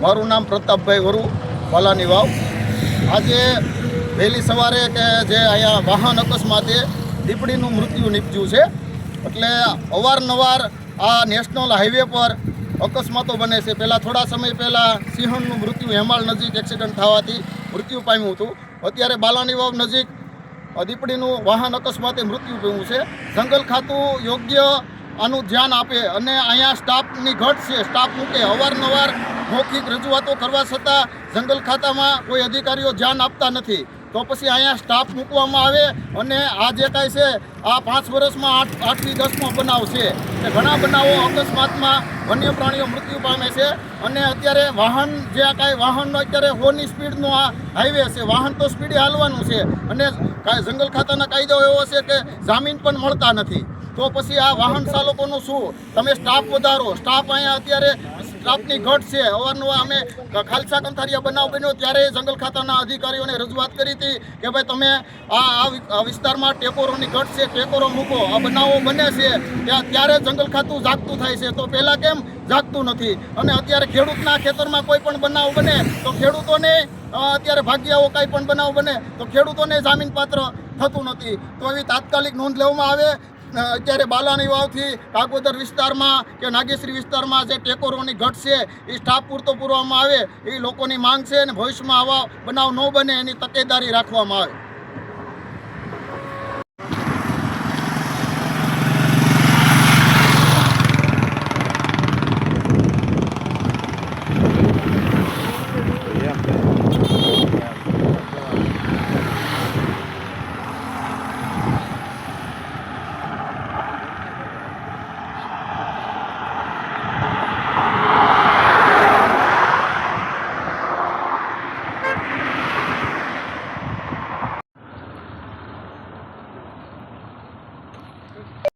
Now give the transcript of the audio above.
મારું નામ પ્રતાપભાઈ વરુ, બાલાની વાવ। આજે વહેલી સવારે કે જે અહીંયા વાહન અકસ્માતે દીપડીનું મૃત્યુ નીપજ્યું છે, એટલે અવારનવાર આ નેશનલ હાઈવે પર અકસ્માતો બને છે। પહેલાં થોડા સમય પહેલાં સિંહણનું મૃત્યુ હેમાળ નજીક એક્સિડન્ટ થવાથી મૃત્યુ પામ્યું હતું। અત્યારે બાલાની વાવ નજીક દીપડીનું વાહન અકસ્માતે મૃત્યુ પામ્યું છે। જંગલ ખાતું યોગ્ય આનું ધ્યાન આપે અને અહીંયા સ્ટાફની ઘટ છે, સ્ટાફ મૂકે। અવારનવાર મૌખિક રજૂઆતો કરવા છતાં જંગલ ખાતામાં કોઈ અધિકારીઓ ધ્યાન આપતા નથી। તો પછી અહીંયા સ્ટાફ મૂકવામાં આવે અને આ જે કાંઈ છે આ 5 વર્ષમાં 8થી 10મો બનાવ છે કે ઘણા બનાવો અકસ્માતમાં વન્ય પ્રાણીઓ મૃત્યુ પામે છે। અને અત્યારે વાહન જે કાંઈ વાહનનો અત્યારે 100ની સ્પીડનો આ હાઈવે છે, વાહન તો સ્પીડે હાલવાનું છે અને જંગલ ખાતાના કાયદો એવો છે કે જામીન પણ મળતા નથી। તો પછી આ વાહન ચાલકોનું શું? તમે સ્ટાફ વધારો। સ્ટાફ અહીંયા અત્યારે સ્ટાફની ઘટ છે। અવારનવાર અમે ખાલસા કંથારિયા બનાવ બન્યો ત્યારે જંગલ ખાતાના અધિકારીઓને રજૂઆત કરી હતી કે ભાઈ તમે આ વિસ્તારમાં ટેકોરોની ઘટ છે, ટેકોરો મૂકો। આ બનાવો બને છે ત્યારે જંગલ ખાતું જાગતું થાય છે, તો પહેલાં કેમ જાગતું નથી? અને અત્યારે ખેડૂતના ખેતરમાં કોઈ પણ બનાવ બને તો ખેડૂતોને અત્યારે ભાગ્યાઓ કાંઈ પણ બનાવ બને તો ખેડૂતોને જામીનપાત્ર થતું નથી। તો એવી તાત્કાલિક નોંધ લેવામાં આવે। અત્યારે બાલાની વાવથી કાગોદર વિસ્તારમાં કે નાગેશ્રી વિસ્તારમાં જે ટેકોરોની ઘટ છે એ સ્ટાફ પૂરતો પૂરવામાં આવે, એ લોકોની માંગ છે અને ભવિષ્યમાં આવા બનાવ ન બને એની તકેદારી રાખવામાં આવે।